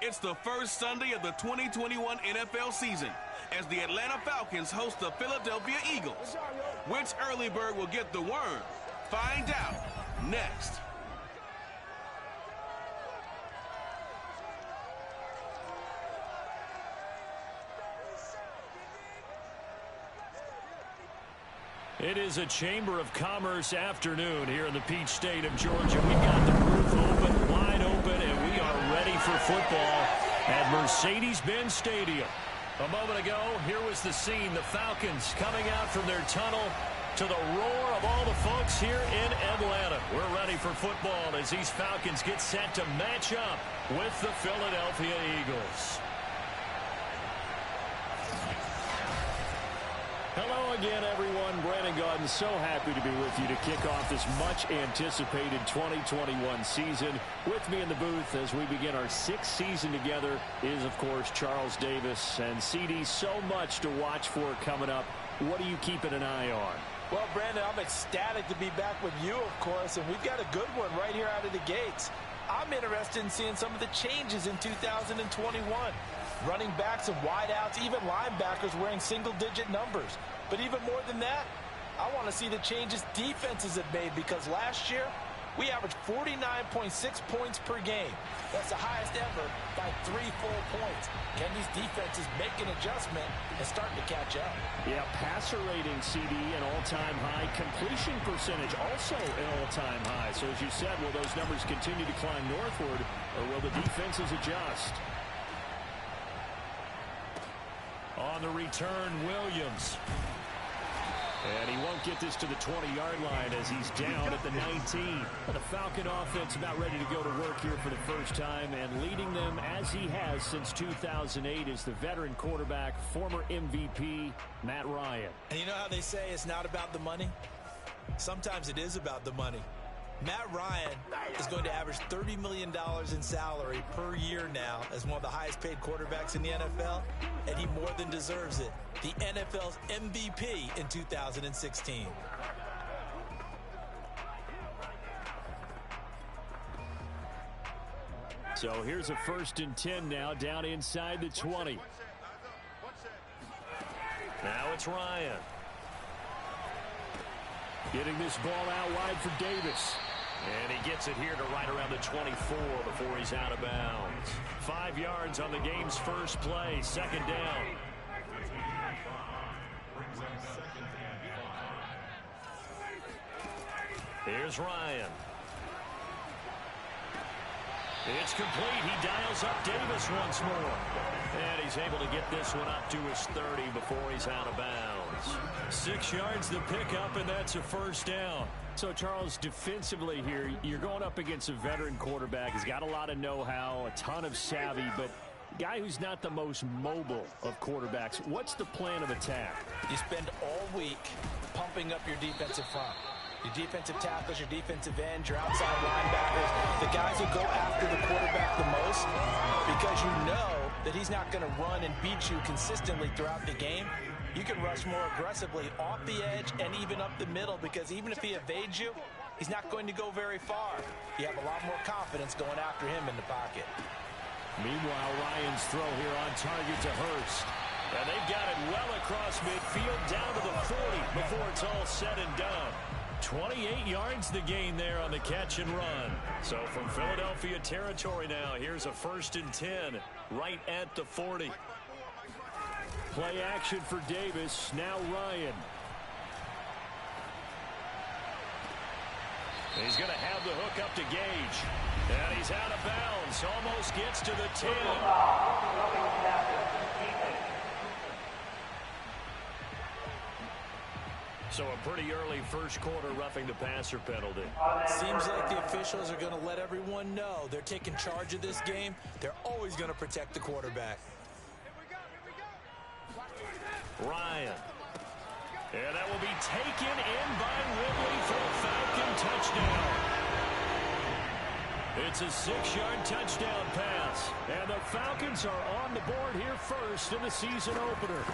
It's the first Sunday of the 2021 NFL season as the Atlanta Falcons host the Philadelphia Eagles. Which early bird will get the worm? Find out next. It is a Chamber of Commerce afternoon here in the Peach State of Georgia. We've got the roof open, wide open, and we are ready for football at Mercedes-Benz Stadium. A moment ago, here was the scene. The Falcons coming out from their tunnel to the roar of all the folks here in Atlanta. We're ready for football as these Falcons get set to match up with the Philadelphia Eagles. Hello again, everyone. Brandon Gaudin, so happy to be with you to kick off this much-anticipated 2021 season. With me in the booth as we begin our sixth season together is, of course, Charles Davis. And, CD, so much to watch for coming up. What are you keeping an eye on? Well, Brandon, I'm ecstatic to be back with you, of course, and we've got a good one right here out of the gates. I'm interested in seeing some of the changes in 2021. Running backs and wideouts, even linebackers wearing single-digit numbers. But even more than that, I want to see the changes defenses have made, because last year we averaged 49.6 points per game. That's the highest ever by 3 full points. Can these defenses make an adjustment and start to catch up? Yeah, passer rating, CD, an all-time high. Completion percentage also an all-time high. So as you said, will those numbers continue to climb northward, or will the defenses adjust? On the return, Williams. And he won't get this to the 20-yard line as he's down at the 19. The Falcon offense about ready to go to work here for the first time, and leading them as he has since 2008 is the veteran quarterback, former MVP, Matt Ryan. And you know how they say it's not about the money? Sometimes it is about the money. Matt Ryan is going to average $30 million in salary per year now as one of the highest paid quarterbacks in the NFL, and he more than deserves it. The NFL's MVP in 2016. So here's a 1st and 10 now, down inside the 20. Now it's Ryan. Getting this ball out wide for Davis. And he gets it here to right around the 24 before he's out of bounds. 5 yards on the game's first play, 2nd down. Here's Ryan. It's complete. He dials up Davis once more. And he's able to get this one up to his 30 before he's out of bounds. 6 yards the pickup, and that's a 1st down. So, Charles, defensively here, you're going up against a veteran quarterback. He's got a lot of know-how, a ton of savvy, but a guy who's not the most mobile of quarterbacks. What's the plan of attack? You spend all week pumping up your defensive front. Your defensive tackles, your defensive ends, your outside linebackers, the guys who go after the quarterback the most, because you know that he's not going to run and beat you consistently throughout the game. You can rush more aggressively off the edge and even up the middle, because even if he evades you, he's not going to go very far. You have a lot more confidence going after him in the pocket. Meanwhile, Ryan's throw here on target to Hurst. And they've got it well across midfield down to the 40 before it's all said and done. 28 yards the gain there on the catch and run. So from Philadelphia territory now, here's a 1st and 10 right at the 40. Play action for Davis. Now Ryan. He's going to have the hook up to Gage. And he's out of bounds. Almost gets to the 10. So a pretty early first quarter roughing the passer penalty. Seems like the officials are going to let everyone know they're taking charge of this game. They're always going to protect the quarterback. Ryan. And that will be taken in by Ridley for a Falcon touchdown. It's a 6-yard touchdown pass. And the Falcons are on the board here first in the season opener.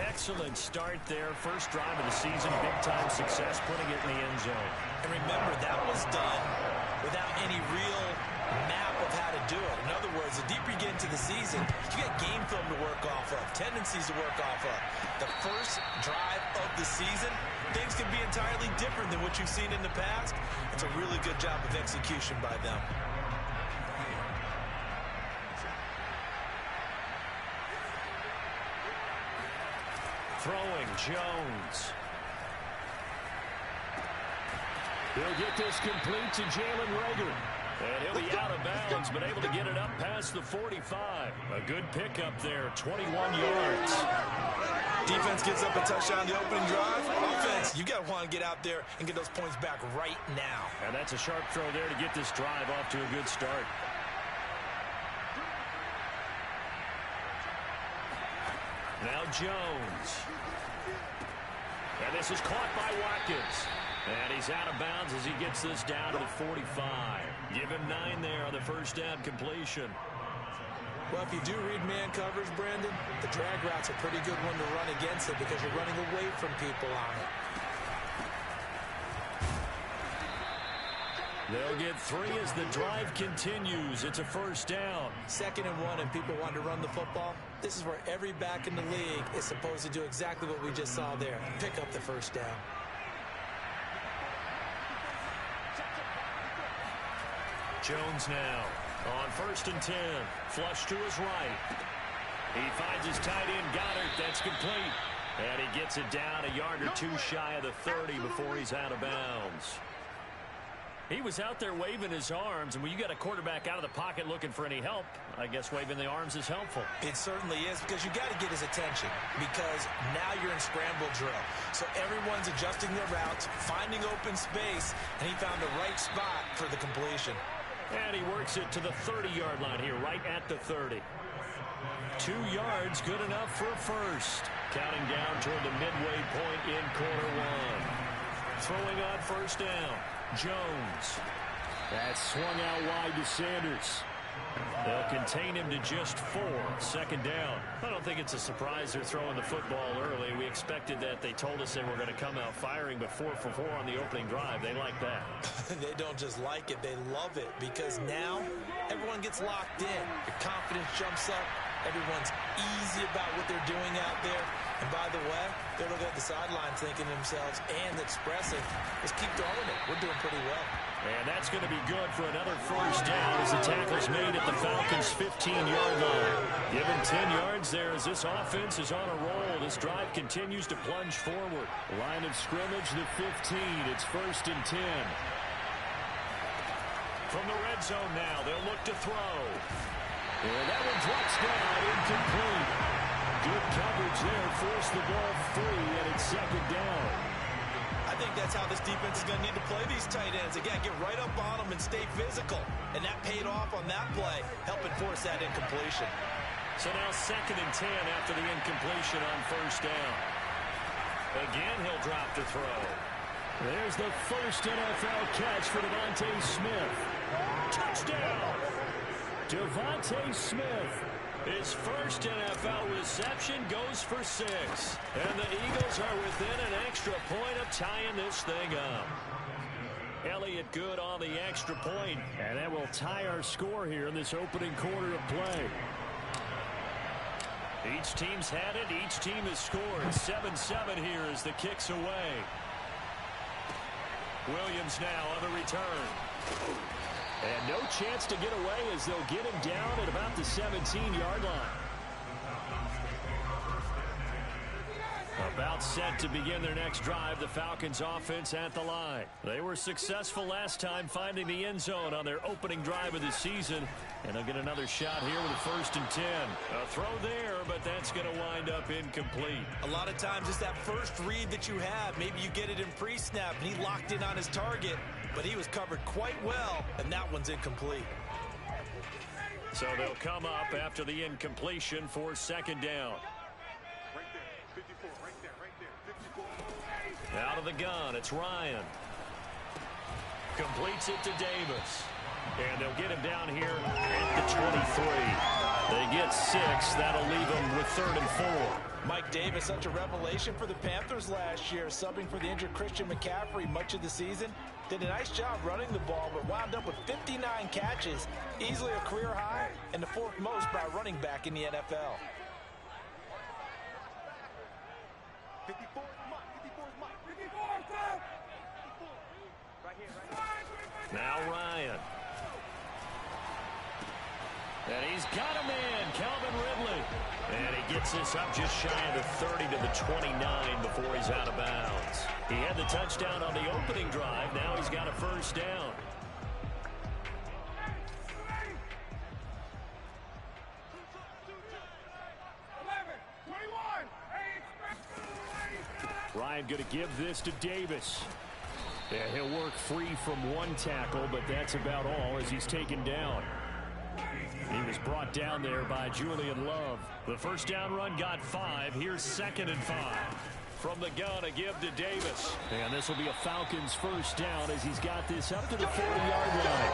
Excellent start there. First drive of the season. Big-time success putting it in the end zone. And remember, that was done without any real map of how to do it. In other words, the deeper you get into the season, you got game film to work off of, tendencies to work off of. The first drive of the season, things can be entirely different than what you've seen in the past. It's a really good job of execution by them. Throwing, Jones. He'll get this complete to Jalen Reagor. And he'll be out of bounds, but able to get it up past the 45. A good pickup there, 21 yards. Defense gives up a touchdown the opening drive. Offense, you got to want to get out there and get those points back right now. And that's a sharp throw there to get this drive off to a good start. Now Jones. And this is caught by Watkins. And he's out of bounds as he gets this down to the 45. Give him 9 there on the first down completion. Well, if you do read man coverage, Brandon, the drag route's a pretty good one to run against it because you're running away from people on it. They'll get 3 as the drive continues. It's a first down. 2nd and 1 and people want to run the football. This is where every back in the league is supposed to do exactly what we just saw there. Pick up the first down. Jones now on 1st and 10. Flush to his right. He finds his tight end Goddard. That's complete. And he gets it down a yard or 2 shy of the 30 before he's out of bounds. He was out there waving his arms, and when you got a quarterback out of the pocket looking for any help, I guess waving the arms is helpful. It certainly is, because you got to get his attention, because now you're in scramble drill. So everyone's adjusting their routes, finding open space, and he found the right spot for the completion. And he works it to the 30-yard line here, right at the 30. 2 yards, good enough for a first. Counting down toward the midway point in quarter 1. Throwing on first down. Jones. That's swung out wide to Sanders. They'll contain him to just 4. 2nd down. I don't think it's a surprise they're throwing the football early. We expected that. They told us they were going to come out firing, but 4 for 4 on the opening drive. They like that. They don't just like it. They love it, because now everyone gets locked in. Your confidence jumps up. Everyone's easy about what they're doing out there. And by the way, they're looking at the sidelines thinking to themselves and expressing, let's keep throwing it. We're doing pretty well. And that's going to be good for another first down as the tackle's made at the Falcons' 15-yard line. Given 10 yards there as this offense is on a roll. This drive continues to plunge forward. Line of scrimmage, the 15. It's 1st and 10. From the red zone now, they'll look to throw. And that one drops down, incomplete. Good coverage there, forced the ball free, and it's 2nd down. I think that's how this defense is going to need to play these tight ends. Again, get right up on them and stay physical. And that paid off on that play, helping force that incompletion. So now 2nd and 10 after the incompletion on first down. Again, he'll drop to throw. There's the first NFL catch for Devontae Smith. Touchdown! Devontae Smith, his first NFL reception, goes for 6. And the Eagles are within an extra point of tying this thing up. Elliott good on the extra point, and that will tie our score here in this opening quarter of play. Each team's had it. Each team has scored. 7-7 here as the kick's away. Williams now on the return. And no chance to get away as they'll get him down at about the 17-yard line. About set to begin their next drive, the Falcons offense at the line. They were successful last time finding the end zone on their opening drive of the season. And they'll get another shot here with a 1st and 10. A throw there, but that's going to wind up incomplete. A lot of times it's that first read that you have. Maybe you get it in pre-snap, and he locked in on his target. But he was covered quite well, and that one's incomplete. So they'll come up after the incompletion for 2nd down. Out of the gun, it's Ryan. Completes it to Davis. And they'll get him down here at the 23. They get 6. That'll leave them with 3rd and 4. Mike Davis, such a revelation for the Panthers last year, subbing for the injured Christian McCaffrey much of the season. Did a nice job running the ball, but wound up with 59 catches, easily a career high, and the 4th most by a running back in the NFL. Now Ryan. And he's got him in, Calvin Ridley. And he gets this up just shy of the 30 to the 29 before he's out of bounds. He had the touchdown on the opening drive. Now he's got a first down. Ryan going to give this to Davis. Yeah, he'll work free from one tackle, but that's about all as he's taken down. He was brought down there by Julian Love. The first down run got 5. Here's 2nd and 5. From the gun, a give to Davis. And this will be a Falcons first down as he's got this up to the 40-yard line.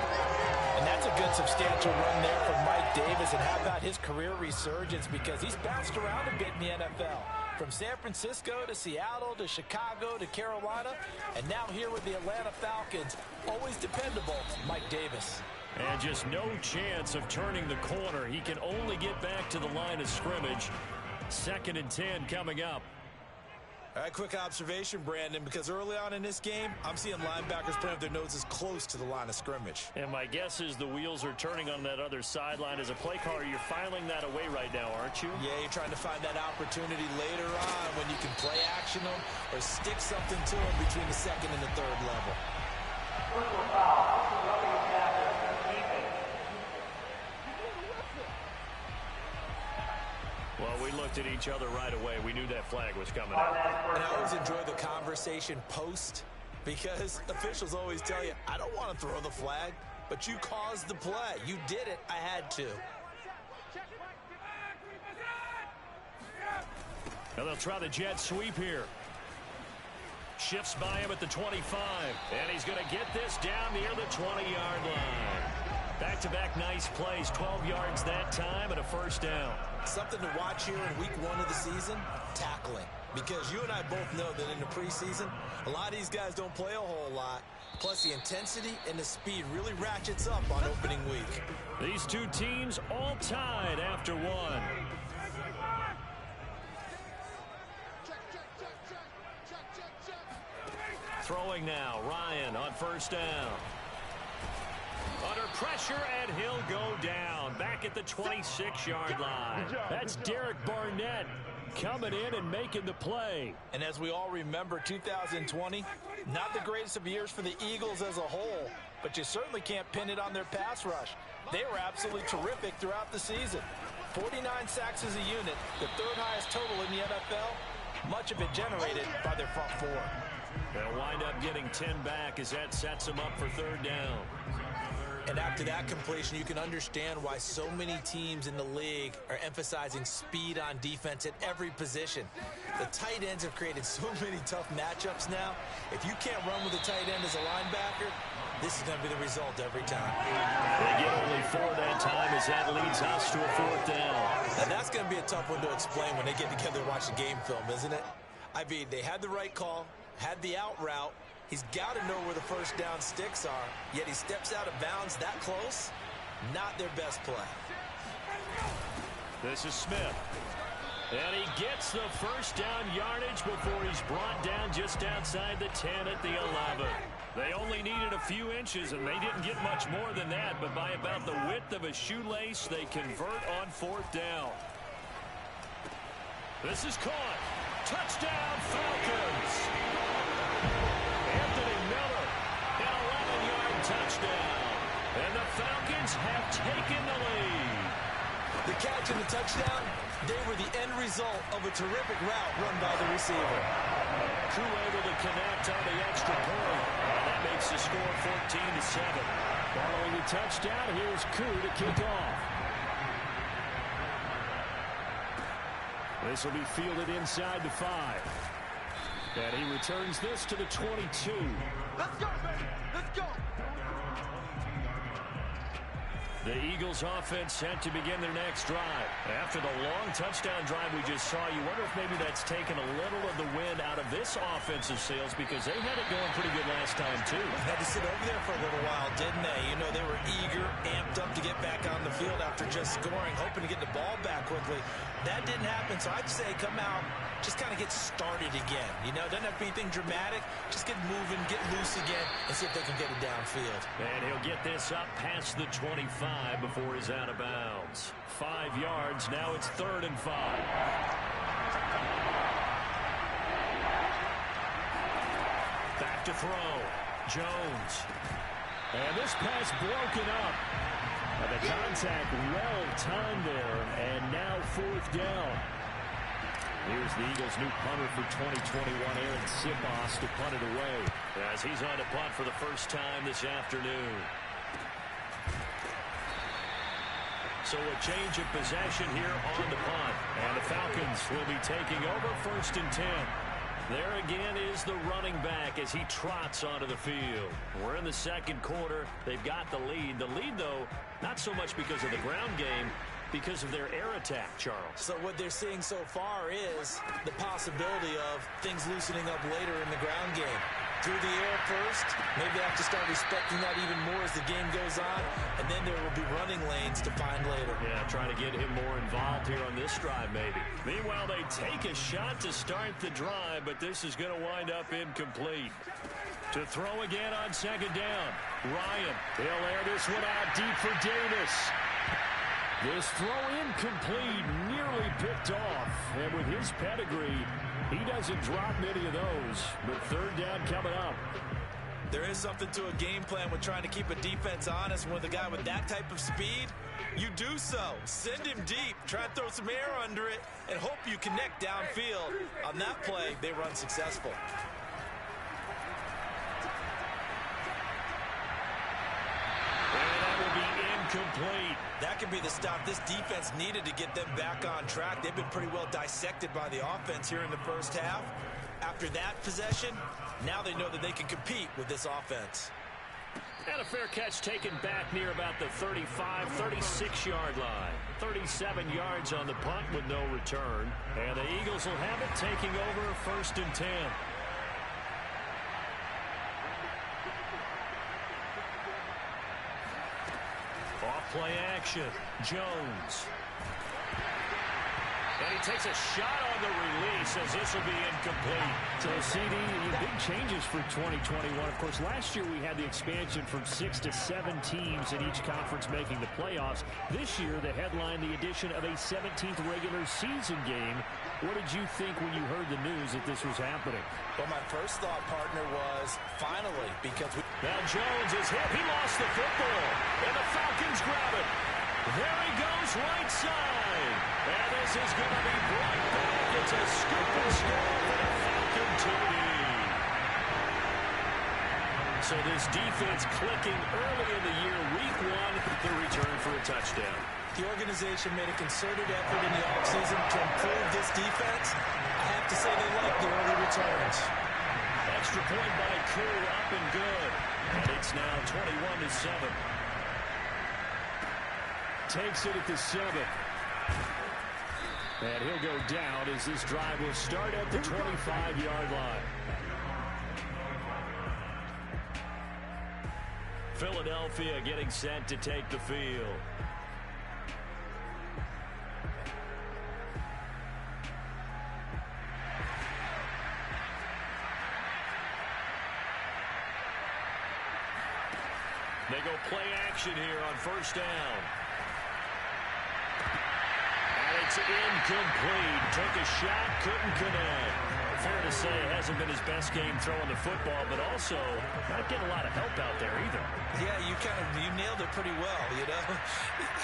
And that's a good substantial run there from Mike Davis. And how about his career resurgence? Because he's bounced around a bit in the NFL. From San Francisco to Seattle to Chicago to Carolina. And now here with the Atlanta Falcons. Always dependable, Mike Davis. And just no chance of turning the corner. He can only get back to the line of scrimmage. 2nd and 10 coming up. All right, quick observation, Brandon, because early on in this game, I'm seeing linebackers playing with their noses close to the line of scrimmage. And my guess is the wheels are turning on that other sideline. As a play caller, you're filing that away right now, aren't you? Yeah, you're trying to find that opportunity later on when you can play action them or stick something to them between the 2nd and the 3rd level. Well, we looked at each other right away. We knew that flag was coming out. And I always enjoy the conversation post because officials always tell you, I don't want to throw the flag, but you caused the play. You did it. I had to. Now they'll try the jet sweep here. Shifts by him at the 25. And he's going to get this down near the 20-yard line. Back-to-back nice plays, 12 yards that time and a first down. Something to watch here in week 1 of the season, tackling. Because you and I both know that in the preseason, a lot of these guys don't play a whole lot. Plus the intensity and the speed really ratchets up on opening week. These two teams all tied after 1. Throwing now, Ryan on first down. Under pressure, and he'll go down. Back at the 26-yard line. That's Derek Barnett coming in and making the play. And as we all remember, 2020, not the greatest of years for the Eagles as a whole, but you certainly can't pin it on their pass rush. They were absolutely terrific throughout the season. 49 sacks as a unit, the 3rd highest total in the NFL, much of it generated by their front 4. They'll wind up getting 10 back as that sets them up for 3rd down. And after that completion, you can understand why so many teams in the league are emphasizing speed on defense at every position. The tight ends have created so many tough matchups now. If you can't run with a tight end as a linebacker, this is going to be the result every time. They get only 4 that time as that leads us to a 4th down. And that's going to be a tough one to explain when they get together and watch the game film, isn't it? I mean, they had the right call, had the out route. He's got to know where the first down sticks are, yet he steps out of bounds that close. Not their best play. This is Smith. And he gets the first down yardage before he's brought down just outside the 10 at the 11. They only needed a few inches, and they didn't get much more than that, but by about the width of a shoelace, they convert on 4th down. This is caught. Touchdown, Falcons. Anthony Miller, an 11-yard touchdown. And the Falcons have taken the lead. The catch and the touchdown, they were the end result of a terrific route run by the receiver. Koo able to connect on the extra point. And that makes the score 14-7. Following the touchdown, here's Koo to kick off. This will be fielded inside the 5. And he returns this to the 22. Let's go, baby. Let's go. The Eagles offense set to begin their next drive. After the long touchdown drive we just saw, you wonder if maybe that's taken a little of the wind out of this offensive sails because they had it going pretty good last time too. Had to sit over there for a little while, didn't they? You know, they were eager, amped up to get back on the field after just scoring, hoping to get the ball back quickly. That didn't happen, so I'd say come out, just kind of get started again. You know, doesn't have to be anything dramatic. Just get moving, get loose again, and see if they can get it downfield. And he'll get this up past the 25 before he's out of bounds. 5 yards. Now it's 3rd and 5. Back to throw. Jones. And this pass broken up. And the contact well timed there. And now 4th down. Here's the Eagles' new punter for 2021, Aaron Sipos, to punt it away as he's on to punt for the first time this afternoon. So a change of possession here on the punt. And the Falcons will be taking over 1st and 10. There again is the running back as he trots onto the field. We're in the 2nd quarter. They've got the lead. The lead, though, not so much because of the ground game, because of their air attack, Charles. So what they're seeing so far is the possibility of things loosening up later in the ground game. Through the air first, maybe they have to start respecting that even more as the game goes on, and then there will be running lanes to find later. Yeah, trying to get him more involved here on this drive maybe. Meanwhile, they take a shot to start the drive, but this is going to wind up incomplete. To throw again on 2nd down. Ryan, he'll air this one out deep for Davis. This throw incomplete, nearly picked off. And with his pedigree, he doesn't drop many of those. But 3rd down coming up. There is something to a game plan with trying to keep a defense honest. With a guy with that type of speed, you do so. Send him deep. Try to throw some air under it and hope you connect downfield. On that play, they run successful. Complete. That could be the stop this defense needed to get them back on track. They've been pretty well dissected by the offense here in the first half. After that possession, now they know that they can compete with this offense. And a fair catch taken back near about the 35, 36-yard line. 37 yards on the punt with no return. And the Eagles will have it taking over 1st and 10. Play action. Jones. And he takes a shot on the release as this will be incomplete. So, CD, big changes for 2021. Of course, last year we had the expansion from 6 to 7 teams in each conference making the playoffs. This year, the headline, the addition of a 17th regular season game. What did you think when you heard the news that this was happening? Well, my first thought, partner, was finally, because now Jones is hit. He lost the football, and the Falcons grab it. There he goes, right side. And this is going to be brought back. It's a scoop and score for the Falcon TD. So this defense clicking early in the year, week 1, the return for a touchdown. The organization made a concerted effort in the offseason to improve this defense. I have to say they like the early returns. Extra point by Koo, up and good. And it's now 21-7. Takes it at the 7. And he'll go down as this drive will start at the 25-yard line. Philadelphia getting set to take the field. They go play action here on 1st down. And it's incomplete. Took a shot, couldn't connect. Fair to say it hasn't been his best game throwing the football, but also not getting a lot of help out there either. Yeah, you nailed it pretty well, you know.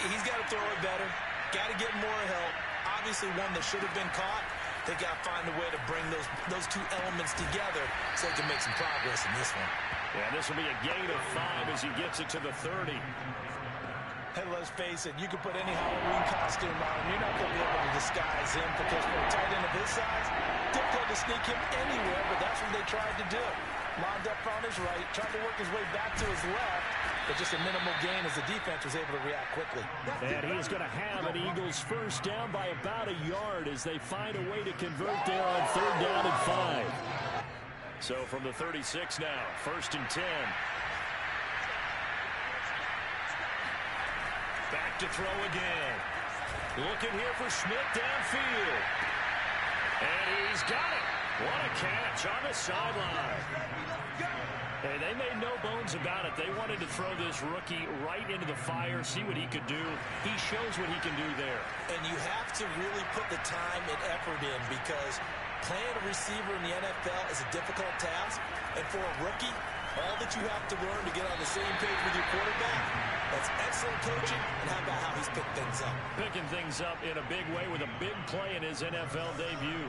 He's got to throw it better. Got to get more help. Obviously one that should have been caught. They got to find a way to bring those two elements together so they can make some progress in this one. Yeah, this will be a gain of 5 as he gets it to the 30. Hey, let's face it, you can put any Halloween costume on him. You're not going to be able to disguise him because for a tight end of his size, difficult to sneak him anywhere, but that's what they tried to do. Lined up on his right, tried to work his way back to his left, but just a minimal gain as the defense was able to react quickly. And he is going to have an Eagles first down by about a yard as they find a way to convert there on 3rd down and 5. So from the 36 now, 1st and 10. Back to throw again. Looking here for Schmidt downfield. And he's got it. What a catch on the sideline. Hey, they made no bones about it. They wanted to throw this rookie right into the fire, see what he could do. He shows what he can do there. And you have to really put the time and effort in because playing a receiver in the NFL is a difficult task. And for a rookie, all that you have to learn to get on the same page with your quarterback, that's excellent coaching. And how about how he's picked things up? Picking things up in a big way with a big play in his NFL debut.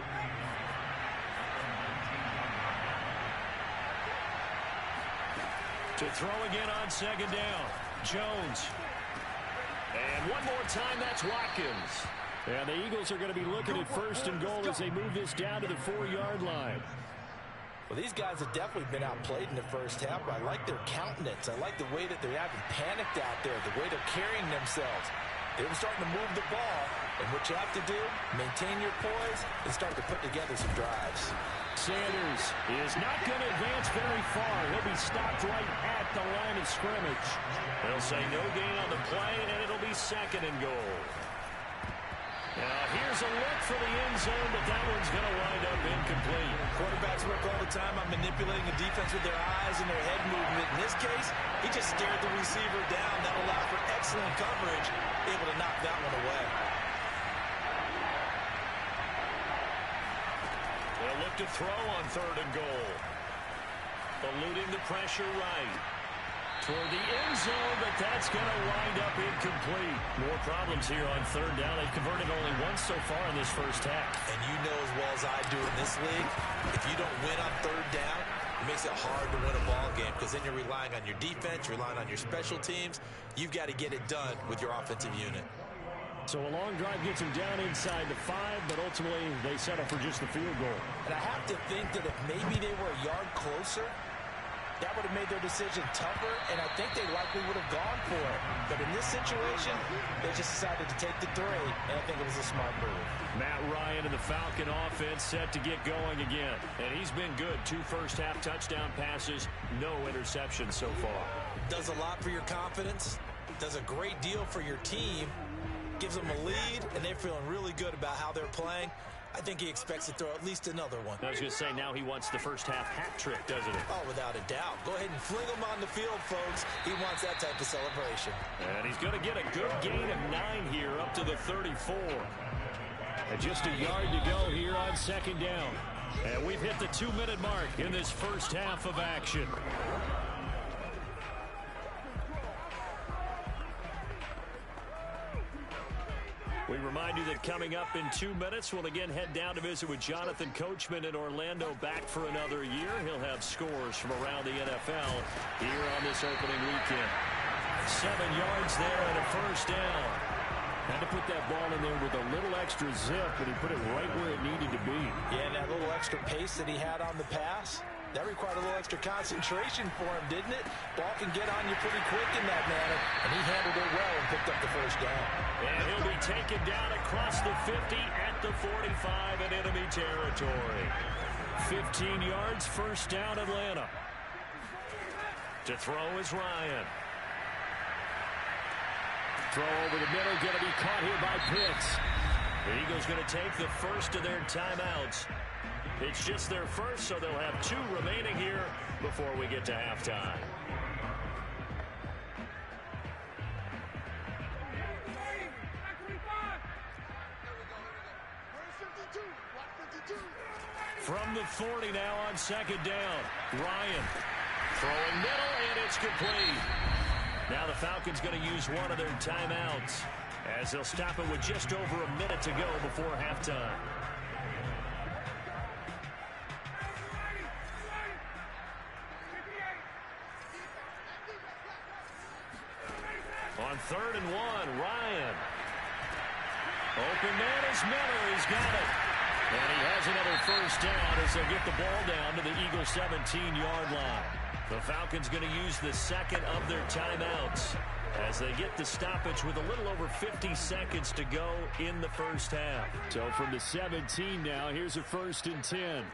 To throw again on 2nd down. Jones. And one more time, that's Watkins. And the Eagles are going to be looking at 1st and goal as they move this down to the 4-yard line. Well, these guys have definitely been outplayed in the first half, but I like their countenance. I like the way that they haven't panicked out there, the way they're carrying themselves. They were starting to move the ball, and what you have to do, maintain your poise and start to put together some drives. Sanders is not going to advance very far. He'll be stopped right at the line of scrimmage. They'll say no gain on the play, and it'll be 2nd and goal. Now, here's a look for the end zone, but that one's going to wind up incomplete. Quarterbacks work all the time on manipulating the defense with their eyes and their head movement. In this case, he just stared the receiver down. That allowed for excellent coverage, able to knock that one away. They'll look to throw on 3rd and goal. Eluding the pressure right. Toward the end zone, but that's going to wind up incomplete. More problems here on 3rd down. They've converted only once so far in this first half. And you know as well as I do in this league, if you don't win on 3rd down, it makes it hard to win a ball game because then you're relying on your defense, you're relying on your special teams. You've got to get it done with your offensive unit. So a long drive gets him down inside the 5, but ultimately they settle for just the field goal. And I have to think that if maybe they were a yard closer, that would have made their decision tougher, and I think they likely would have gone for it. But in this situation, they just decided to take the 3, and I think it was a smart move. Matt Ryan and the Falcon offense set to get going again. And he's been good. 2 first-half touchdown passes, no interceptions so far. Does a lot for your confidence, does a great deal for your team, gives them a lead, and they're feeling really good about how they're playing. I think he expects to throw at least another one. I was going to say, now he wants the first half hat trick, doesn't he? Oh, without a doubt. Go ahead and fling him on the field, folks. He wants that type of celebration. And he's going to get a good gain of 9 here up to the 34. And just a yard to go here on 2nd down. And we've hit the 2-minute mark in this first half of action. We remind you that coming up in 2 minutes, we'll again head down to visit with Jonathan Coachman in Orlando, back for another year. He'll have scores from around the NFL here on this opening weekend. 7 yards there and a first down. Had to put that ball in there with a little extra zip, and he put it right where it needed to be. Yeah, and that little extra pace that he had on the pass, that required a little extra concentration for him, didn't it? Ball can get on you pretty quick in that manner, and he handled it well and picked up the first down. And he'll be taken down across the 50 at the 45 in enemy territory. 15 yards, first down, Atlanta. To throw is Ryan. Throw over the middle, going to be caught here by Pitts. The Eagles going to take the first of their timeouts. It's just their first, so they'll have 2 remaining here before we get to halftime. From the 40 now on 2nd down. Ryan throwing middle, and it's complete. Now the Falcons going to use one of their timeouts as they'll stop it with just over a minute to go before halftime. On 3rd and 1, Ryan. Open man is Miller. He's got it. And he has another first down as they get the ball down to the Eagles' 17-yard line. The Falcons going to use the second of their timeouts as they get the stoppage with a little over 50 seconds to go in the first half. So from the 17 now, here's a 1st and 10.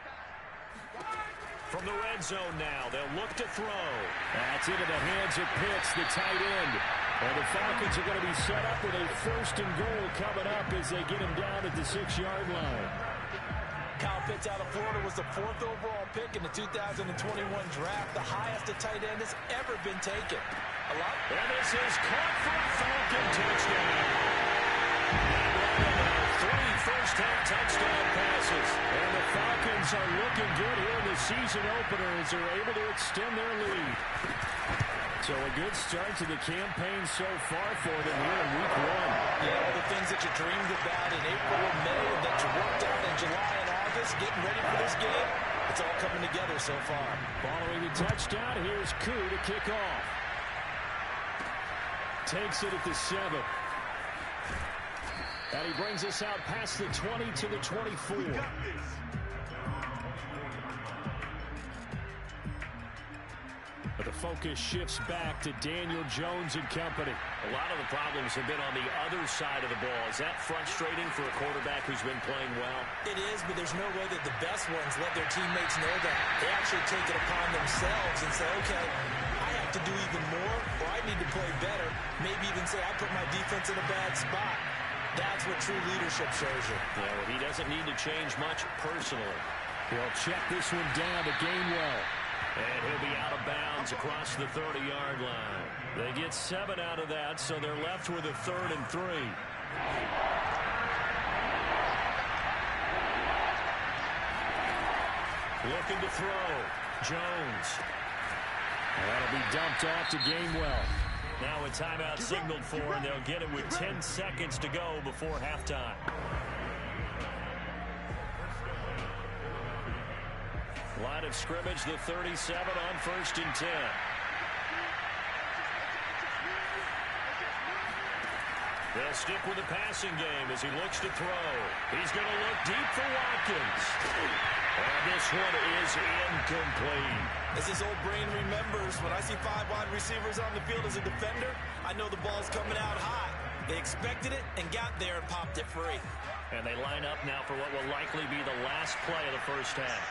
From the red zone now, they'll look to throw. That's into the hands of Pitts, the tight end. And the Falcons are going to be set up with a 1st and goal coming up as they get him down at the 6-yard line. Kyle Pitts out of Florida was the 4th overall pick in the 2021 draft, the highest a tight end has ever been taken. And this is caught for a Falcon touchdown. Three first-half touchdown passes. And the Falcons are looking good here in the season opener as they're able to extend their lead. So a good start to the campaign so far for them here in week 1. Yeah, all the things that you dreamed about in April and May and that you worked out in July and August, getting ready for this game, it's all coming together so far. Following the touchdown, here's Koo to kick off. Takes it at the 7. And he brings us out past the 20 to the 24. But the focus shifts back to Daniel Jones and company. A lot of the problems have been on the other side of the ball. Is that frustrating for a quarterback who's been playing well? It is, but there's no way that the best ones let their teammates know that. They actually take it upon themselves and say, okay, I have to do even more, or I need to play better. Maybe even say, I put my defense in a bad spot. That's what true leadership shows you. Yeah, well, he doesn't need to change much personally. He'll check this one down to Gainwell. And he'll be out of bounds across the 30-yard line. They get 7 out of that, so they're left with a 3rd and 3. Looking to throw. Jones. That'll be dumped off to Gainwell. Now a timeout signaled for, and they'll get it with 10 seconds to go before halftime. Line of scrimmage, the 37 on 1st and 10. They'll stick with the passing game as he looks to throw. He's going to look deep for Watkins. And this one is incomplete. As his old brain remembers, when I see 5 wide receivers on the field as a defender, I know the ball's coming out high. They expected it and got there and popped it free. And they line up now for what will likely be the last play of the first half.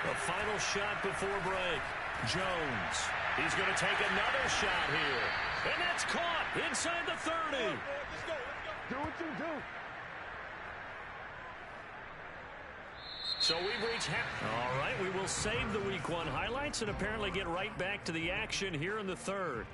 The final shot before break. Jones. He's going to take another shot here. And that's caught inside the 30. Let's go. Do what you do. So we've reached half. All right, we will save the Week 1 highlights and apparently get right back to the action here in the 3rd.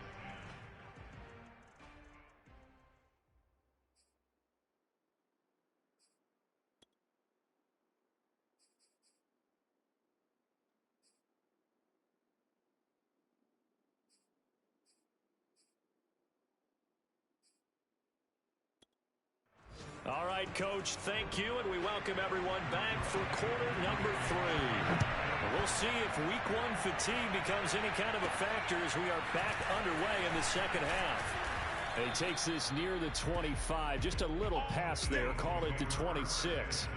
All right, Coach, thank you, and we welcome everyone back for quarter number 3. And we'll see if Week 1 fatigue becomes any kind of a factor as we are back underway in the second half. He takes this near the 25, just a little pass there, call it the 26.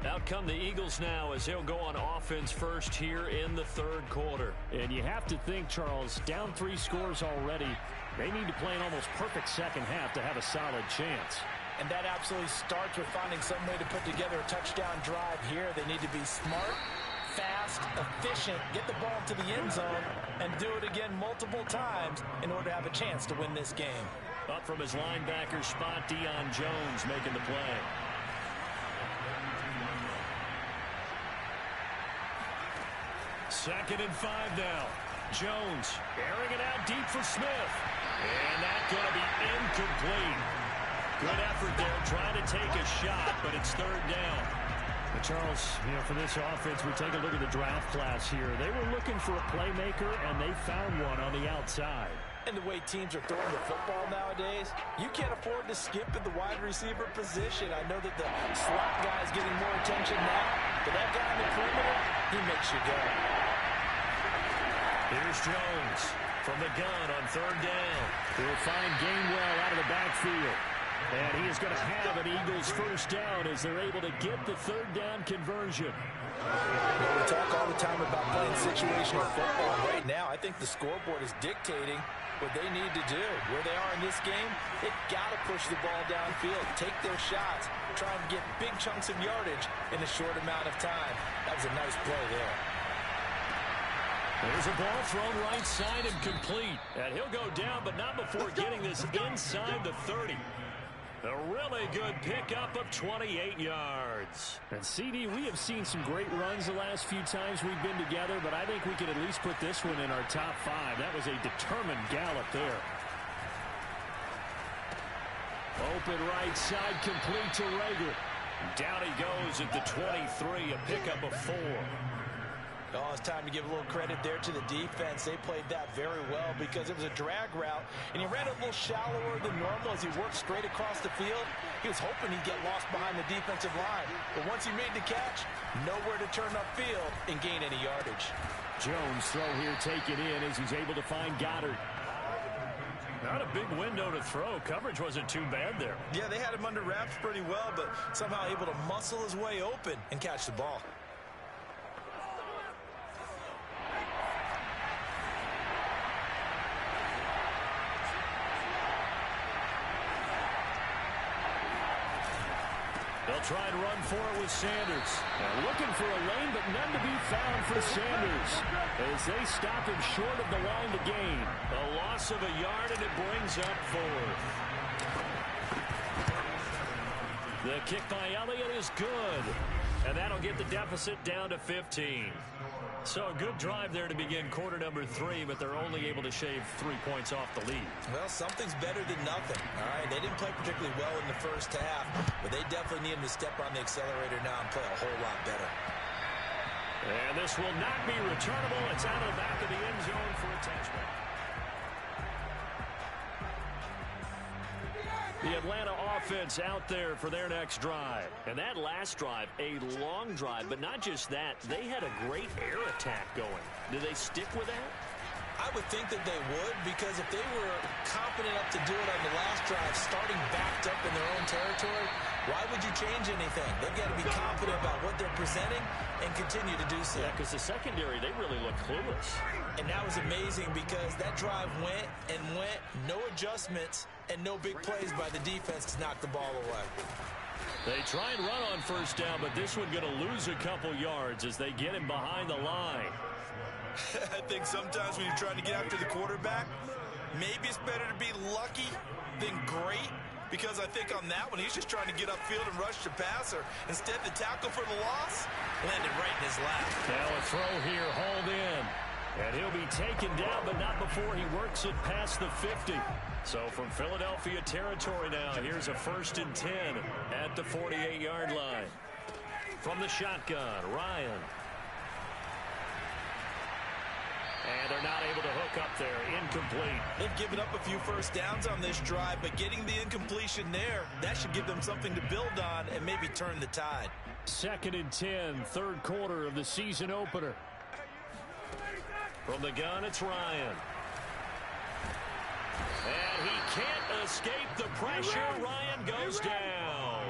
Out come the Eagles now as they'll go on offense first here in the 3rd quarter. And you have to think, Charles, down 3 scores already. They need to play an almost perfect second half to have a solid chance. And that absolutely starts with finding some way to put together a touchdown drive here. They need to be smart, fast, efficient, get the ball to the end zone, and do it again multiple times in order to have a chance to win this game. Up from his linebacker spot, Deion Jones making the play. Second and 5 now. Jones airing it out deep for Smith. And that's going to be incomplete. Good effort there trying to take a shot, but it's 3rd down. But Charles, for this offense, we take a look at the draft class here. They were looking for a playmaker, and they found one on the outside. And the way teams are throwing the football nowadays, you can't afford to skip at the wide receiver position. I know that the slot guy is getting more attention now, but that guy in the perimeter, he makes you go. Here's Jones. From the gun on third down. He'll find Gainwell out of the backfield. And he is going to have an Eagles first down as they're able to get the third down conversion. We talk all the time about playing situational football. Right now, I think the scoreboard is dictating what they need to do. Where they are in this game, they've got to push the ball downfield, take their shots, try and get big chunks of yardage in a short amount of time. That was a nice play there. There's a ball thrown right side and complete. And he'll go down, but not before getting this inside the 30. A really good pickup of 28 yards. And CD, we have seen some great runs the last few times we've been together, but I think we could at least put this one in our top 5. That was a determined gallop there. Open right side, complete to Lega. Down he goes at the 23, a pickup of 4. Oh, it's time to give a little credit there to the defense. They played that very well because it was a drag route, and he ran a little shallower than normal as he worked straight across the field. He was hoping he'd get lost behind the defensive line, but once he made the catch, nowhere to turn upfield and gain any yardage. Jones throw here taken in as he's able to find Goddard. Not a big window to throw. Coverage wasn't too bad there. Yeah, they had him under wraps pretty well, but somehow able to muscle his way open and catch the ball. They'll try and run for it with Sanders. Now looking for a lane, but none to be found for Sanders as they stop him short of the line to gain. A loss of a yard, and it brings up 4th. The kick by Elliott is good, and that'll get the deficit down to 15. So a good drive there to begin quarter number 3, but they're only able to shave 3 points off the lead. Well, something's better than nothing. All right, they didn't play particularly well in the first half, but they definitely need to step on the accelerator now and play a whole lot better. And this will not be returnable. It's out of the back of the end zone for a touchback. The Atlanta offense out there for their next drive. And that last drive, a long drive, but not just that. They had a great air attack going. Do they stick with that? I would think that they would, because if they were confident enough to do it on the last drive, starting backed up in their own territory, why would you change anything? They've got to be confident about what they're presenting and continue to do so. Yeah, because the secondary, they really look clueless. And that was amazing because that drive went and went, no adjustments, and no big plays by the defense to knock the ball away. They try and run on first down, but this one going to lose a couple yards as they get him behind the line. I think sometimes when you're trying to get after the quarterback, maybe it's better to be lucky than great, because I think on that one, he's just trying to get upfield and rush the passer. Instead, the tackle for the loss landed right in his lap. Now a throw here, hauled in. And he'll be taken down, but not before he works it past the 50. So from Philadelphia territory now, here's a 1st and 10 at the 48-yard line. From the shotgun, Ryan. And they're not able to hook up there. Incomplete. They've given up a few first downs on this drive, but getting the incompletion there, that should give them something to build on and maybe turn the tide. 2nd and 10, 3rd quarter of the season opener. From the gun, it's Ryan. And he can't escape the pressure. Ryan goes down.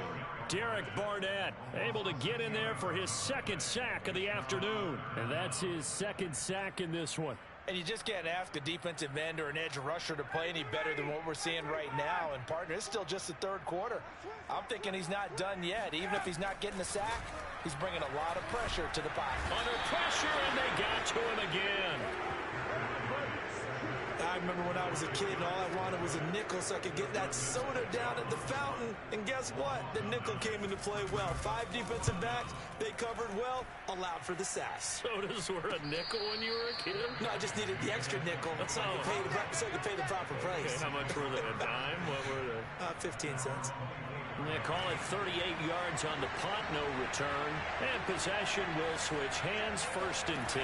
Derek Barnett able to get in there for his 2nd sack of the afternoon. And that's his 2nd sack in this one. And you just can't ask a defensive end or an edge rusher to play any better than what we're seeing right now. And, partner, it's still just the 3rd quarter. I'm thinking he's not done yet. Even if he's not getting a sack, he's bringing a lot of pressure to the pocket. Under pressure, and they got to him again. I remember when I was a kid and all I wanted was a nickel so I could get that soda down at the fountain. And guess what? The nickel came into play well. 5 defensive backs, they covered well, allowed for the sack. Sodas were a nickel when you were a kid? No, I just needed the extra nickel so I could pay the proper price. Okay, how much were they? A dime? What were they? 15 cents. And they call it 38 yards on the punt, no return. And possession will switch hands, 1st and 10.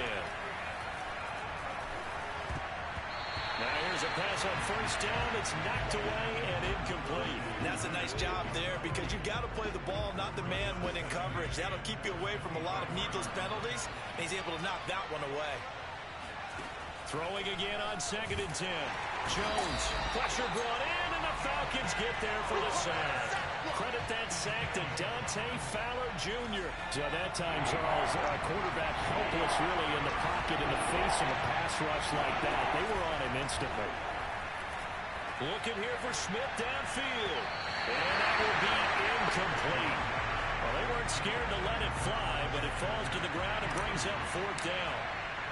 Now here's a pass on 1st down. It's knocked away and incomplete. And that's a nice job there because you've got to play the ball, not the man when in coverage. That'll keep you away from a lot of needless penalties. And he's able to knock that one away. Throwing again on 2nd and 10. Jones, pressure brought in, and the Falcons get there for the sack. Credit that sack to Dante Fowler Jr. So that time, Charles, quarterback helpless really in the pocket in the face of a pass rush like that. They were on him instantly. Looking here for Smith downfield. And that will be incomplete. Well, they weren't scared to let it fly, but it falls to the ground and brings up 4th down.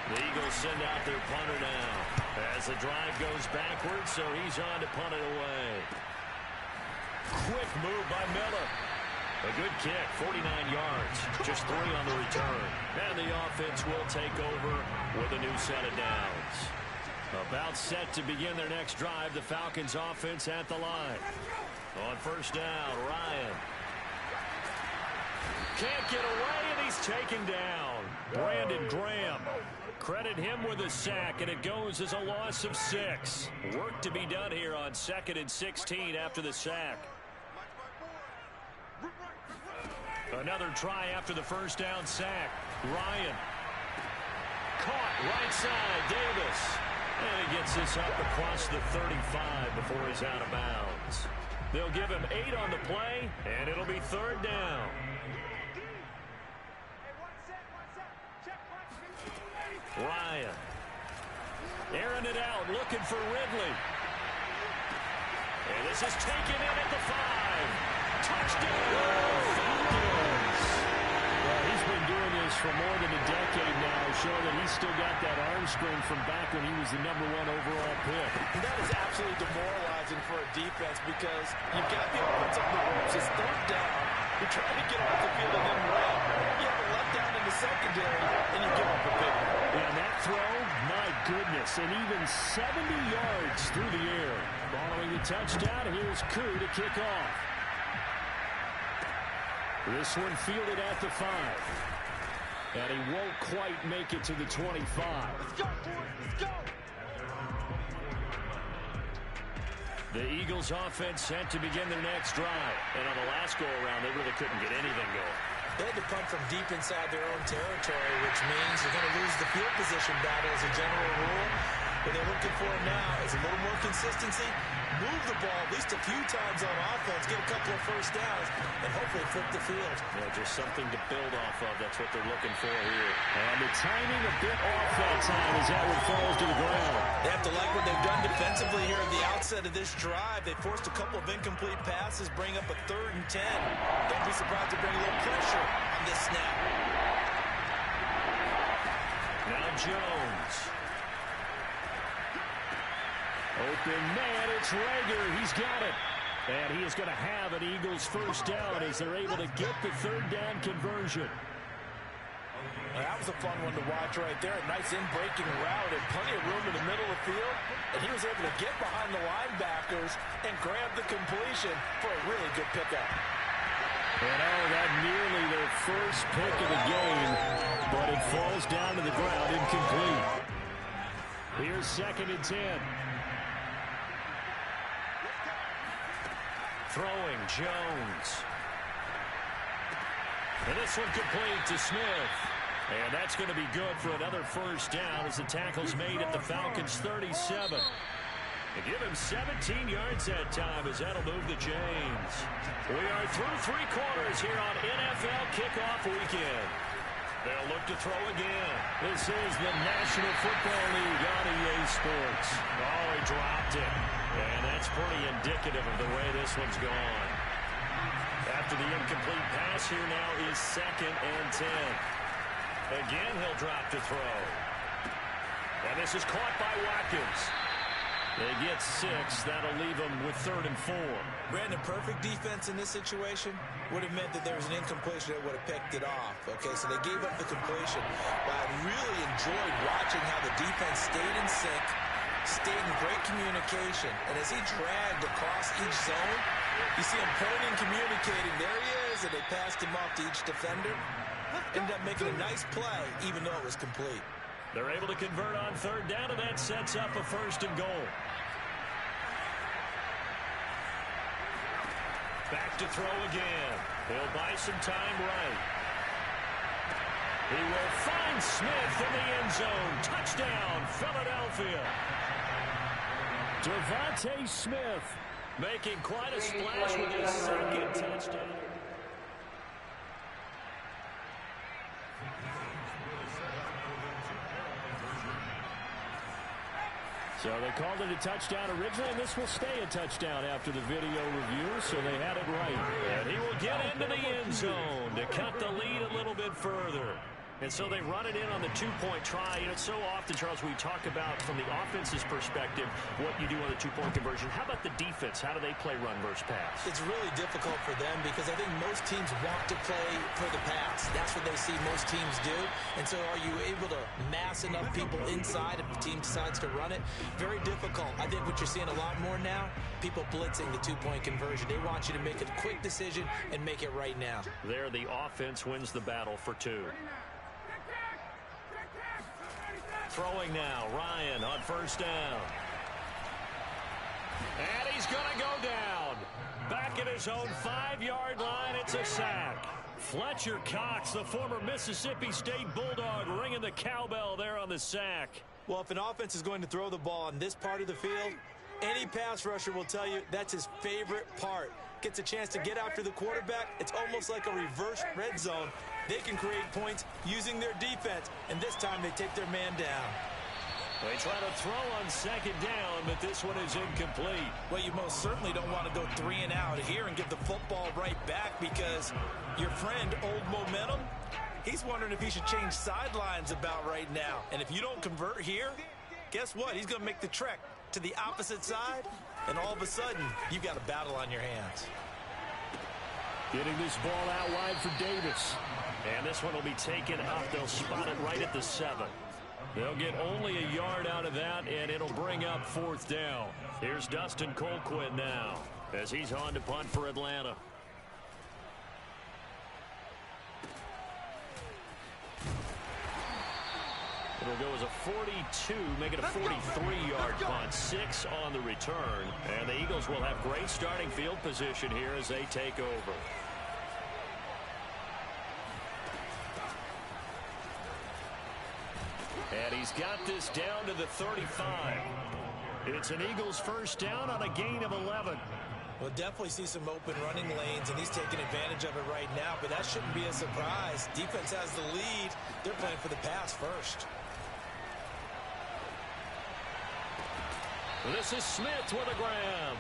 The Eagles send out their punter now as the drive goes backwards, so he's on to punt it away. Quick move by Miller. A good kick, 49 yards, just 3 on the return. And the offense will take over with a new set of downs. About set to begin their next drive, the Falcons offense at the line. On 1st down, Ryan. Can't get away, and he's taken down. Brandon Graham. Credit him with a sack, and it goes as a loss of 6. Work to be done here on 2nd and 16 after the sack. Another try after the 1st down sack. Ryan. Caught right side, Davis. And he gets this up across the 35 before he's out of bounds. They'll give him 8 on the play, and it'll be 3rd down. Ryan. Airing it out, looking for Ridley. And this is taken in at the 5. Touchdown, Falcons. Well, he's been doing this for more than a decade now, showing that he's still got that arm strength from back when he was the #1 overall pick. And that is absolutely demoralizing for a defense because you've got the offense on the ropes. It's 3rd down. You're trying to get off the field and then run. You have a letdown in the secondary, and you give up a big one. And that throw, my goodness, and even 70 yards through the air. Following the touchdown, here's Koo to kick off. This one fielded at the 5. And he won't quite make it to the 25. Let's go, boys. Let's go. The Eagles offense set to begin their next drive. And on the last go-around, they really couldn't get anything going. They had to punt from deep inside their own territory, which means you're going to lose the field position battle as a general rule. What they're looking for now is a little more consistency, move the ball at least a few times on offense, get a couple of 1st downs, and hopefully flip the field. Yeah, just something to build off of. That's what they're looking for here. And the timing a bit off that time as that one falls to the ground. They have to like what they've done defensively here at the outset of this drive. They forced a couple of incomplete passes, bring up a 3rd and 10. Don't be surprised to bring a little pressure on this snap. Now Jones. Open man, it's Lega. He's got it. And he is going to have an Eagles 1st down as they're able to get the 3rd down conversion. Well, that was a fun one to watch right there. A nice in-breaking route and plenty of room in the middle of the field. And he was able to get behind the linebackers and grab the completion for a really good pickup. And that nearly their first pick of the game, but it falls down to the ground incomplete. Here's 2nd and 10. Throwing, Jones. And this one complete to Smith. And that's going to be good for another 1st down as the tackle's made at the Falcons' 37. And give him 17 yards that time as that'll move the chains. We are through 3 quarters here on NFL Kickoff Weekend. They'll look to throw again. This is the National Football League on EA Sports. Oh, he dropped it. And that's pretty indicative of the way this one's gone. After the incomplete pass, here now is 2nd and 10. Again, he'll drop to throw. And this is caught by Watkins. They get 6. That'll leave them with 3rd and 4. Brandon, perfect defense in this situation would have meant that there was an incompletion that would have picked it off. Okay, so they gave up the completion. But I really enjoyed watching how the defense stayed in sync, stayed in great communication. And as he dragged across each zone, you see him pointing, communicating. There he is, and they passed him off to each defender. Ended up making a nice play, even though it was complete. They're able to convert on 3rd down, and that sets up a 1st and goal. Back to throw again. He'll buy some time right. He will find Smith in the end zone. Touchdown, Philadelphia. Devontae Smith making quite a splash with his second touchdown. So they called it a touchdown originally, and this will stay a touchdown after the video review, so they had it right. And he will get into the end zone to cut the lead a little bit further. And so they run it in on the two-point try. You know, so often, Charles, we talk about from the offense's perspective what you do on the two-point conversion. How about the defense? How do they play run versus pass? It's really difficult for them because I think most teams want to play for the pass. That's what they see most teams do. And so are you able to mass enough people inside if the team decides to run it? Very difficult. I think what you're seeing a lot more now, people blitzing the two-point conversion. They want you to make a quick decision and make it right now. There, the offense wins the battle for two. Throwing now, Ryan on first down. And he's going to go down. Back at his own 5-yard line, it's a sack. Fletcher Cox, the former Mississippi State Bulldog, ringing the cowbell there on the sack. Well, if an offense is going to throw the ball on this part of the field, any pass rusher will tell you that's his favorite part. Gets a chance to get after the quarterback. It's almost like a reverse red zone. They can create points using their defense, and this time they take their man down. They try to throw on second down, but this one is incomplete. Well, you most certainly don't want to go 3 and out here and give the football right back because your friend, Old Momentum, he's wondering if he should change sidelines about right now. And if you don't convert here, guess what? He's going to make the trek to the opposite side, and all of a sudden, you've got a battle on your hands. Getting this ball out wide for Davis. And this one will be taken up. They'll spot it right at the 7. They'll get only a yard out of that, and it'll bring up 4th down. Here's Dustin Colquitt now as he's on to punt for Atlanta. It'll go as a 42, make it a 43-yard punt. 6 on the return. And the Eagles will have great starting field position here as they take over. And he's got this down to the 35. It's an Eagles first down on a gain of 11. We'll definitely see some open running lanes, and he's taking advantage of it right now, but that shouldn't be a surprise. Defense has the lead. They're playing for the pass first. This is Smith with a grab.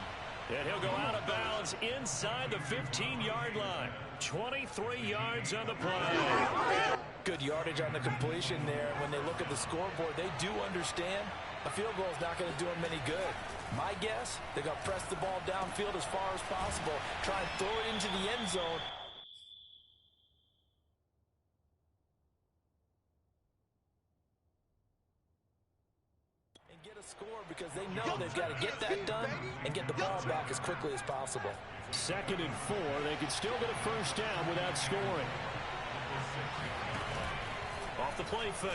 And he'll go out of bounds inside the 15-yard line. 23 yards on the play. Good yardage on the completion there. When they look at the scoreboard, they do understand a field goal is not going to do them any good. My guess, they're going to press the ball downfield as far as possible, try and throw it into the end zone. And get a score because they know they've got to get that done and get the ball back as quickly as possible. 2nd and 4. They can still get a first down without scoring. Off the play fake.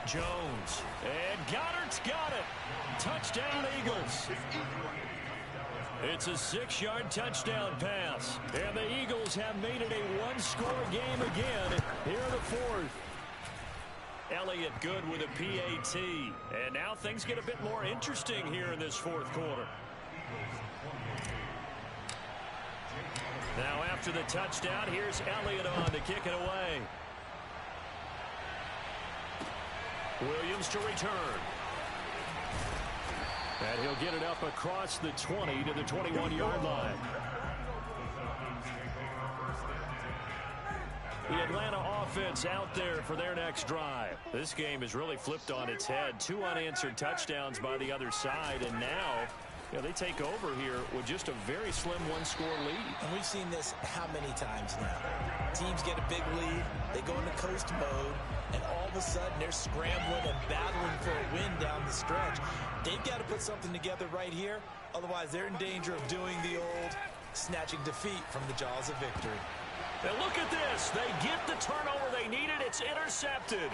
Jones. And Goddard's got it. Touchdown, Eagles. It's a 6-yard touchdown pass. And the Eagles have made it a one-score game again here in the 4th. Elliott good with a PAT. And now things get a bit more interesting here in this 4th quarter. Now after the touchdown, here's Elliott on to kick it away. Williams to return. And he'll get it up across the 20 to the 21-yard line. The Atlanta offense out there for their next drive. This game is really flipped on its head. 2 unanswered touchdowns by the other side, and now they take over here with just a very slim one-score lead. And we've seen this how many times now? Teams get a big lead, they go into coast mode, and all of a sudden they're scrambling and battling for a win down the stretch. They've got to put something together right here, otherwise they're in danger of doing the old snatching defeat from the jaws of victory. And look at this. They get the turnover they needed. It's intercepted.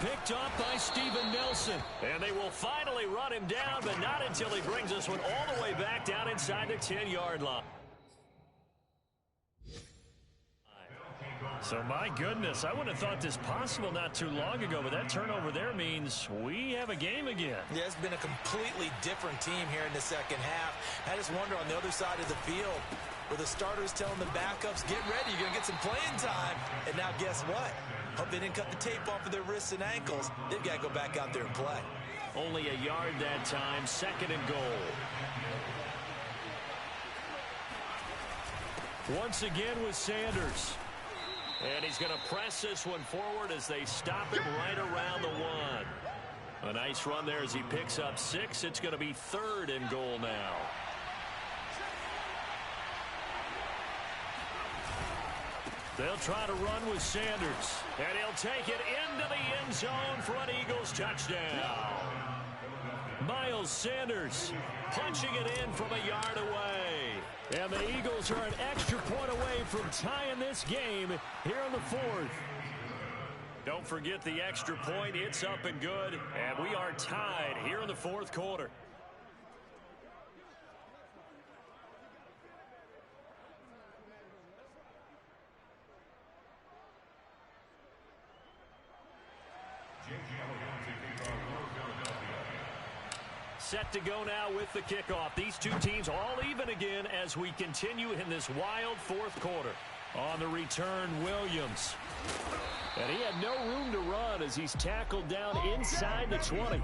Picked up by Steven Nelson. And they will finally run him down, but not until he brings this one all the way back down inside the 10-yard line. So, my goodness, I wouldn't have thought this possible not too long ago, but that turnover there means we have a game again. Yeah, it's been a completely different team here in the second half. I just wonder on the other side of the field, where the starters telling the backups, get ready, you're going to get some playing time. And now guess what? Hope they didn't cut the tape off of their wrists and ankles. They've got to go back out there and play. Only a yard that time, 2nd and goal. Once again with Sanders. And he's going to press this one forward as they stop him right around the 1. A nice run there as he picks up 6. It's going to be 3rd and goal now. They'll try to run with Sanders. And he'll take it into the end zone for an Eagles touchdown. Miles Sanders punching it in from a yard away. And the Eagles are an extra point away from tying this game here in the 4th. Don't forget the extra point. It's up and good. And we are tied here in the 4th quarter. Set to go now with the kickoff. These two teams all even again as we continue in this wild 4th quarter. On the return, Williams. And he had no room to run as he's tackled down inside the 20.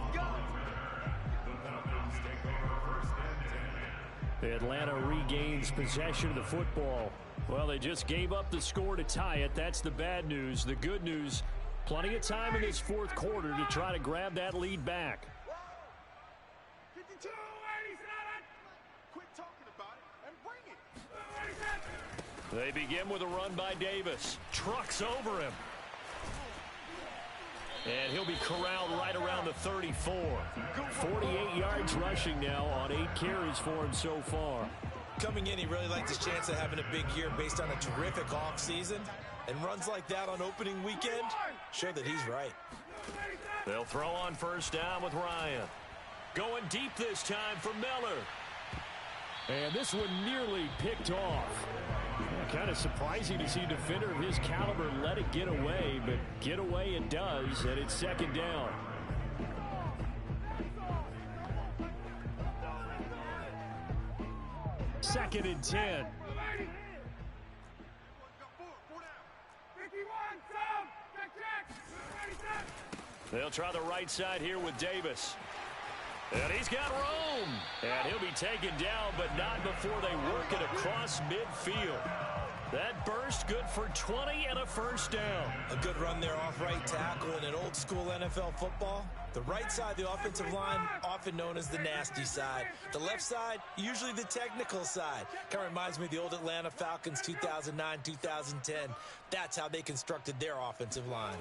Atlanta regains possession of the football. Well, they just gave up the score to tie it. That's the bad news. The good news, plenty of time in this 4th quarter to try to grab that lead back. They begin with a run by Davis. Trucks over him. And he'll be corralled right around the 34. 48 yards rushing now on 8 carries for him so far. Coming in, he really liked his chance of having a big year based on a terrific offseason. And runs like that on opening weekend show that he's right. They'll throw on 1st down with Ryan. Going deep this time for Miller. And this one nearly picked off. Kind of surprising to see a defender of his caliber let it get away, but get away it does, and it's 2nd down. Second and 10. They'll try the right side here with Davis. And he's got room. And he'll be taken down, but not before they work it across midfield. That burst good for 20 and a 1st down. A good run there off right tackle in an old school NFL football. The right side, the offensive line, often known as the nasty side. The left side, usually the technical side. Kind of reminds me of the old Atlanta Falcons 2009-2010. That's how they constructed their offensive line.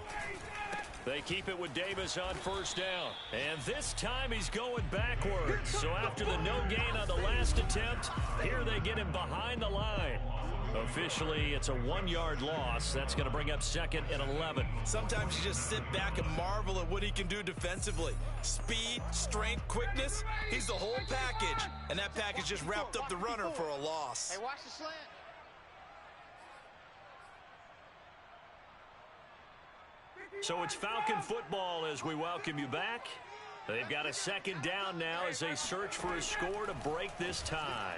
They keep it with Davis on 1st down. And this time he's going backwards. So after the no gain on the last attempt, here they get him behind the line. Officially, it's a 1-yard loss. That's going to bring up 2nd and 11. Sometimes you just sit back and marvel at what he can do defensively. Speed, strength, quickness, he's the whole package. And that package just wrapped up the runner for a loss. Hey, watch the slant. So it's Falcon football as we welcome you back. They've got a 2nd down now as they search for a score to break this tie.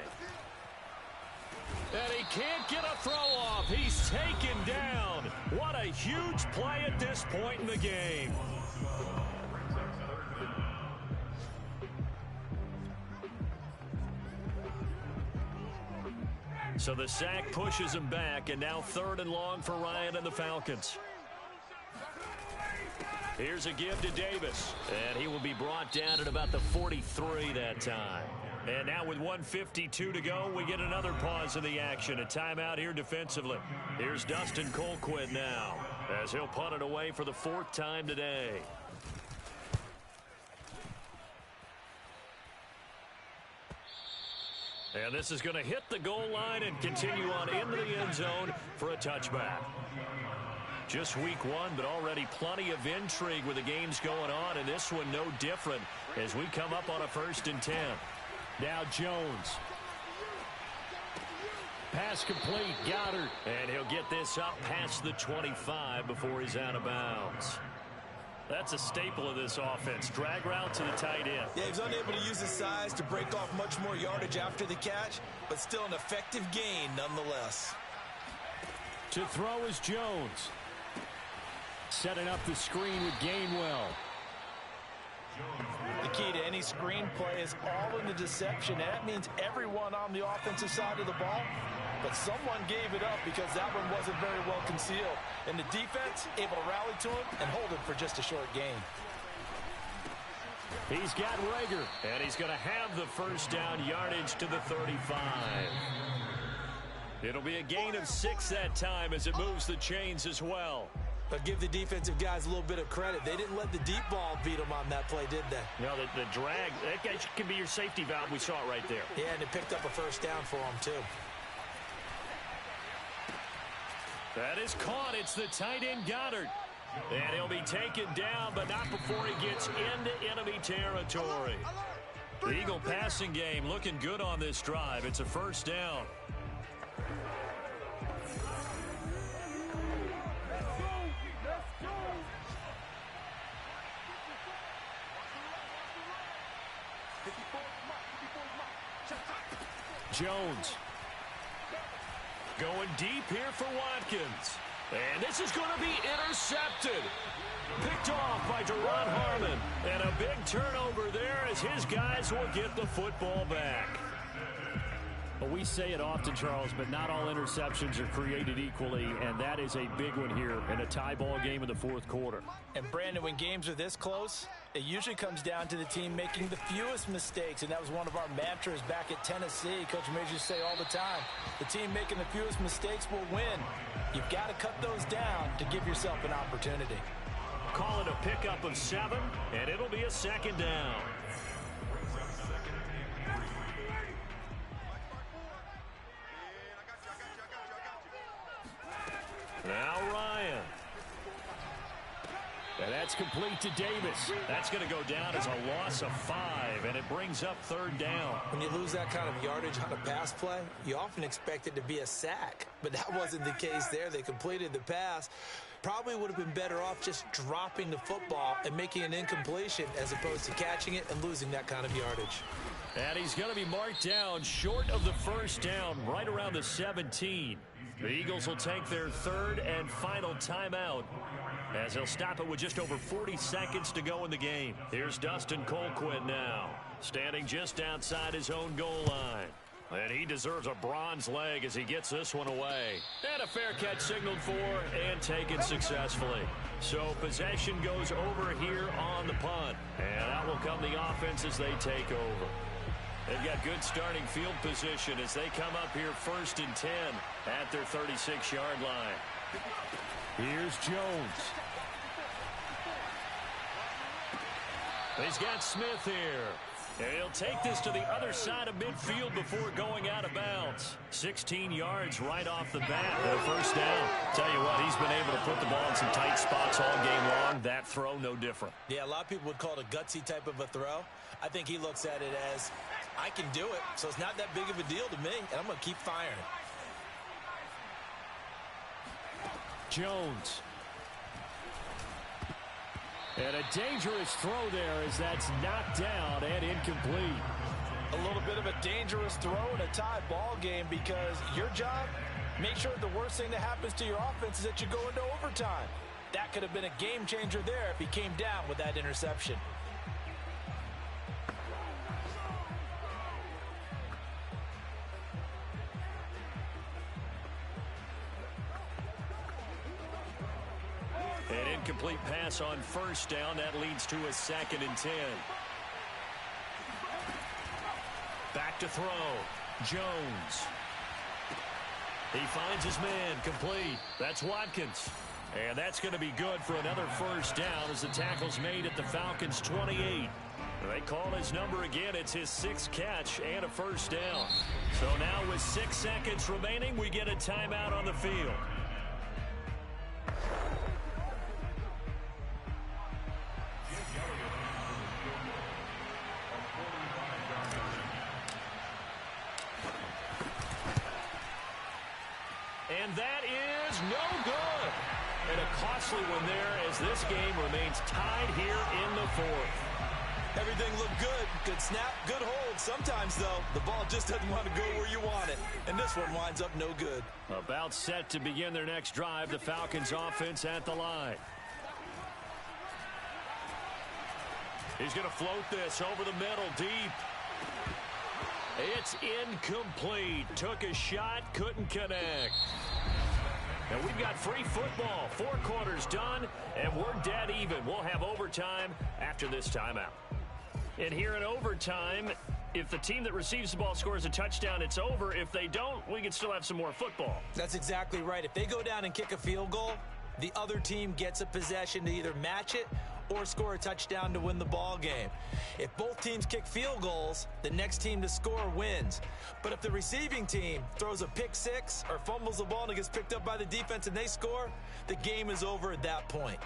And he can't get a throw off. He's taken down. What a huge play at this point in the game. So the sack pushes him back, and now 3rd and long for Ryan and the Falcons. Here's a give to Davis, and he will be brought down at about the 43 that time. And now with 1:52 to go, we get another pause in the action. A timeout here defensively. Here's Dustin Colquitt now as he'll punt it away for the 4th time today. And this is going to hit the goal line and continue on into the end zone for a touchback. Just week 1, but already plenty of intrigue with the games going on, and this one no different as we come up on a 1st and 10. Now Jones. Pass complete. Goddard. And he'll get this up past the 25 before he's out of bounds. That's a staple of this offense. Drag route to the tight end. Yeah, he's unable to use his size to break off much more yardage after the catch, but still an effective gain nonetheless. To throw is Jones. Setting up the screen with Gainwell. The key to any screen play is all in the deception, and that means everyone on the offensive side of the ball. But someone gave it up because that one wasn't very well concealed. And the defense able to rally to him and hold him for just a short gain. He's got Lega, and he's going to have the first down yardage to the 35. It'll be a gain of 6 that time as it moves the chains as well. But give the defensive guys a little bit of credit. They didn't let the deep ball beat them on that play, did they? No, the drag, that can be your safety valve. We saw it right there. Yeah, and it picked up a first down for them, too. That is caught. It's the tight end, Goddard. And he'll be taken down, but not before he gets into enemy territory. The Eagle passing game looking good on this drive. It's a first down. Jones. Going deep here for Watkins. And this is going to be intercepted. Picked off by Deron Harmon. And a big turnover there as his guys will get the football back. Well, we say it often, Charles, but not all interceptions are created equally, and that is a big one here in a tie ball game in the fourth quarter. And, Brandon, when games are this close, it usually comes down to the team making the fewest mistakes, and that was one of our mantras back at Tennessee. Coach Majors used to say all the time, the team making the fewest mistakes will win. You've got to cut those down to give yourself an opportunity. Call it a pickup of 7, and it'll be a second down. Now Ryan. And that's complete to Davis. That's going to go down as a loss of 5, and it brings up third down. When you lose that kind of yardage on a pass play, you often expect it to be a sack. But that wasn't the case there. They completed the pass. Probably would have been better off just dropping the football and making an incompletion as opposed to catching it and losing that kind of yardage. And he's going to be marked down short of the first down, right around the 17. The Eagles will take their third and final timeout as they'll stop it with just over 40 seconds to go in the game. Here's Dustin Colquitt now, standing just outside his own goal line. And he deserves a bronze leg as he gets this one away. And a fair catch signaled for and taken successfully. So possession goes over here on the punt. And out will come the offense as they take over. They've got good starting field position as they come up here 1st and 10 at their 36-yard line. Here's Jones. He's got Smith here. And he'll take this to the other side of midfield before going out of bounds. 16 yards right off the bat. And a first down. Tell you what, he's been able to put the ball in some tight spots all game long. That throw, no different. Yeah, a lot of people would call it a gutsy type of a throw. I think he looks at it as, I can do it, so it's not that big of a deal to me, and I'm going to keep firing. Jones. And a dangerous throw there as that's knocked down and incomplete. A little bit of a dangerous throw in a tie ball game because your job, make sure the worst thing that happens to your offense is that you go into overtime. That could have been a game changer there if he came down with that interception. An incomplete pass on first down. That leads to a 2nd and 10. Back to throw. Jones. He finds his man. Complete. That's Watkins. And that's going to be good for another first down as the tackle's made at the Falcons' 28. They call his number again. It's his 6th catch and a first down. So now with 6 seconds remaining, we get a timeout on the field. nicely one there as this game remains tied here in the fourth. Everything looked good. Good snap, good hold. Sometimes, though, the ball just doesn't want to go where you want it. And this one winds up no good. About set to begin their next drive, the Falcons offense at the line. He's going to float this over the middle, deep. It's incomplete. Took a shot, couldn't connect. And we've got free football. 4 quarters done, and we're dead even. We'll have overtime after this timeout. And here in overtime, if the team that receives the ball scores a touchdown, it's over. If they don't, we can still have some more football. That's exactly right. If they go down and kick a field goal, the other team gets a possession to either match it or score a touchdown to win the ball game. If both teams kick field goals, the next team to score wins. But if the receiving team throws a pick six or fumbles the ball and it gets picked up by the defense and they score, the game is over at that point.